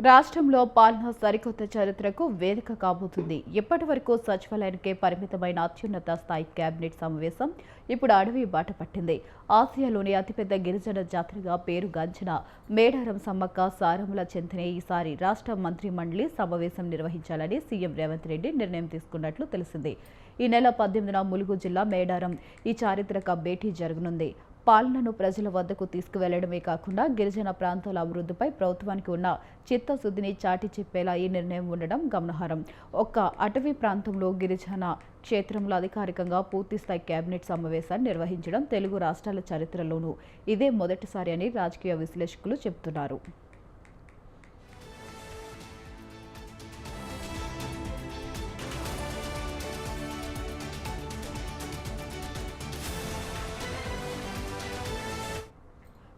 రాష్ట్రంలో పాలన సరికొత్త చరిత్రకు వేదిక కాబోతుంది. ఇప్పటి వరకు సచివాలయానికే పరిమితమైన అత్యున్నత స్థాయి కేబినెట్ సమావేశం ఇప్పుడు అడవి బాట పట్టింది. ఆసియాలోని అతిపెద్ద గిరిజన జాతరగా పేరుగాంచిన మేడారం సమ్మక్క సారముల చెంతనే ఈసారి రాష్ట్ర మంత్రి మండలి సమావేశం నిర్వహించాలని సీఎం రేవంత్ రెడ్డి నిర్ణయం తీసుకున్నట్లు తెలిసింది. ఈ నెల 18న ములుగు జిల్లా మేడారం ఈ చారిత్రక భేటీ జరగనుంది. పాలనను ప్రజల వద్దకు తీసుకువెళ్లడమే కాకుండా గిరిజన ప్రాంతాల అభివృద్ధిపై ప్రభుత్వానికి ఉన్న చిత్తశుద్ధిని చాటి చెప్పేలా ఈ నిర్ణయం ఉండడం గమనార్హం. ఒక్క అటవీ ప్రాంతంలో గిరిజన క్షేత్రంలో అధికారికంగా పూర్తిస్థాయి కేబినెట్ సమావేశాన్ని నిర్వహించడం తెలుగు రాష్ట్రాల చరిత్రలోనూ ఇదే మొదటిసారి అని రాజకీయ విశ్లేషకులు చెబుతున్నారు.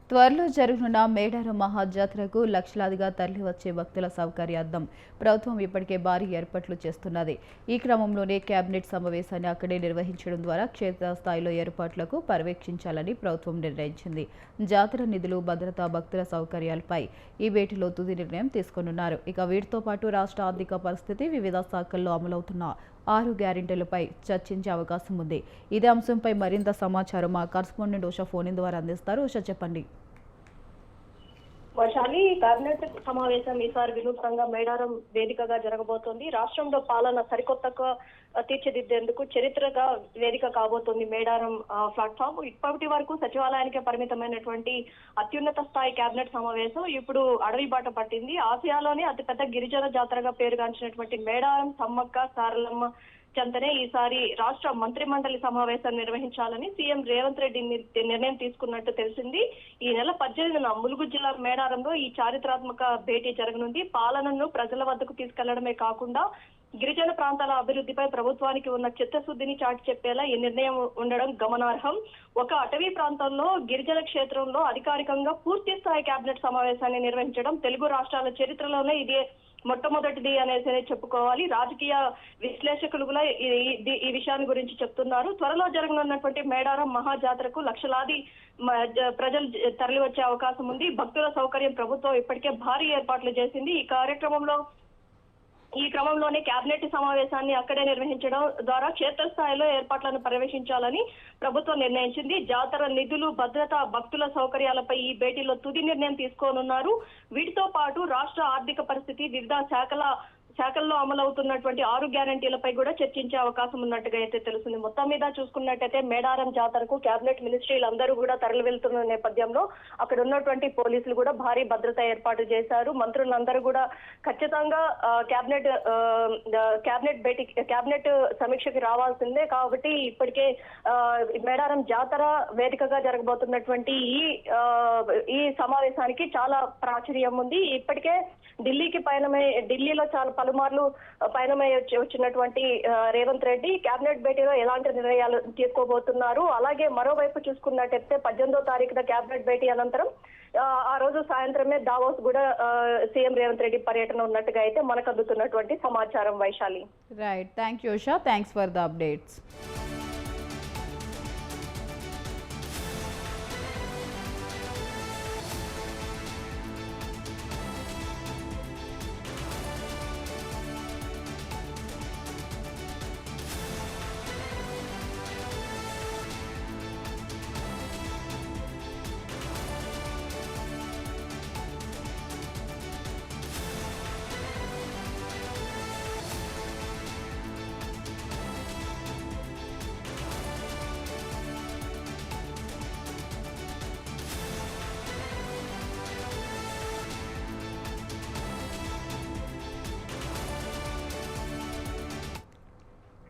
త్వరలో జరగనున్న మేడారం మహాజాతరకు లక్షలాదిగా తరలివచ్చే భక్తుల సౌకర్యార్థం ప్రభుత్వం ఇప్పటికే భారీ ఏర్పాట్లు చేస్తున్నది. ఈ క్రమంలోనే కేబినెట్ సమావేశాన్ని అక్కడే నిర్వహించడం ద్వారా క్షేత్రస్థాయిలో ఏర్పాట్లకు పర్యవేక్షించాలని ప్రభుత్వం నిర్ణయించింది. జాతర నిధులు, భద్రత, భక్తుల సౌకర్యాలపై ఈ భేటీలో తుది నిర్ణయం తీసుకోనున్నారు. ఇక వీటితో పాటు రాష్ట్ర ఆర్థిక పరిస్థితి, వివిధ శాఖల్లో అమలవుతున్న 6 గ్యారెంటీలపై చర్చించే అవకాశం ఉంది. ఇదే అంశంపై మరింత సమాచారం మా కరెస్పాండెంట్ ఉషా ఫోన్ ద్వారా అందిస్తారు. ఉషా, చెప్పండి. వైశాలి, కేబినెట్ సమావేశం ఈసారి వినూత్నంగా మేడారం వేదికగా జరగబోతోంది. రాష్ట్రంలో పాలన సరికొత్తగా తీర్చిదిద్దేందుకు చరిత్రగా వేదిక కాబోతోంది మేడారం ప్లాట్ఫామ్. ఇప్పటి వరకు సచివాలయానికే పరిమితమైనటువంటి అత్యున్నత స్థాయి కేబినెట్ సమావేశం ఇప్పుడు అడవి బాట పట్టింది. ఆసియాలోనే అతిపెద్ద గిరిజన జాతరగా పేరుగాంచినటువంటి మేడారం సమ్మక్క సారలమ్మ చెంతనే ఈసారి రాష్ట్ర మంత్రి మండలి సమావేశం నిర్వహించాలని సీఎం రేవంత్ రెడ్డి నిర్ణయం తీసుకున్నట్టు తెలిసింది. ఈ నెల 18న ములుగు జిల్లా మేడారంలో ఈ చారిత్రాత్మక భేటీ జరగనుంది. పాలనను ప్రజల వద్దకు తీసుకెళ్లడమే కాకుండా గిరిజన ప్రాంతాల అభివృద్ధిపై ప్రభుత్వానికి ఉన్న చిత్తశుద్ధిని చాటి చెప్పేలా ఈ నిర్ణయం ఉండడం గమనార్హం. ఒక అటవీ ప్రాంతంలో గిరిజన క్షేత్రంలో అధికారికంగా పూర్తి స్థాయి కేబినెట్ సమావేశాన్ని నిర్వహించడం తెలుగు రాష్ట్రాల చరిత్రలోనే ఇదే మొట్టమొదటిది అనేసి చెప్పుకోవాలి. రాజకీయ విశ్లేషకులు కూడా ఈ విషయాన్ని గురించి చెప్తున్నారు. త్వరలో జరగనున్నటువంటి మేడారం మహాజాతరకు లక్షలాది ప్రజలు తరలి వచ్చే అవకాశం ఉంది. భక్తుల సౌకర్యం ప్రభుత్వం ఇప్పటికే భారీ ఏర్పాట్లు చేసింది. ఈ క్రమంలోనే కేబినెట్ సమావేశాన్ని అక్కడే నిర్వహించడం ద్వారా క్షేత్రస్థాయిలో ఏర్పాట్లను పర్యవేక్షించాలని ప్రభుత్వం నిర్ణయించింది. జాతర నిధులు, భద్రత, భక్తుల సౌకర్యాలపై ఈ భేటీలో తుది నిర్ణయం తీసుకోనున్నారు. వీటితో పాటు రాష్ట్ర ఆర్థిక పరిస్థితి, వివిధ శాఖల్లో అమలవుతున్నటువంటి 6 గ్యారెంటీలపై కూడా చర్చించే అవకాశం ఉన్నట్టుగా అయితే తెలుస్తుంది. మొత్తం మీద చూసుకున్నట్టయితే మేడారం జాతరకు కేబినెట్ మినిస్ట్రీలు అందరూ కూడా తరలి వెళ్తున్న నేపథ్యంలో అక్కడ ఉన్నటువంటి పోలీసులు కూడా భారీ భద్రత ఏర్పాటు చేశారు. మంత్రులందరూ కూడా ఖచ్చితంగా కేబినెట్ సమీక్షకి రావాల్సిందే. కాబట్టి ఇప్పటికే మేడారం జాతర వేదికగా జరగబోతున్నటువంటి ఈ సమావేశానికి చాలా ప్రాచుర్యం ఉంది. ఇప్పటికే ఢిల్లీలో చాలా పలుమార్లు పయనమై వచ్చినటువంటి రేవంత్ రెడ్డి కేబినెట్ భేటీలో ఎలాంటి నిర్ణయాలు తీసుకోబోతున్నారు. అలాగే మరోవైపు చూసుకున్నట్టయితే 18వ తారీఖున కేబినెట్ భేటీ అనంతరం ఆ రోజు సాయంత్రమే దావోస్ కూడా సీఎం రేవంత్ రెడ్డి పర్యటన ఉన్నట్టుగా అయితే మనకు అందుతున్నటువంటి సమాచారం. Vaishali. Right, thank you Usha, thanks for the updates.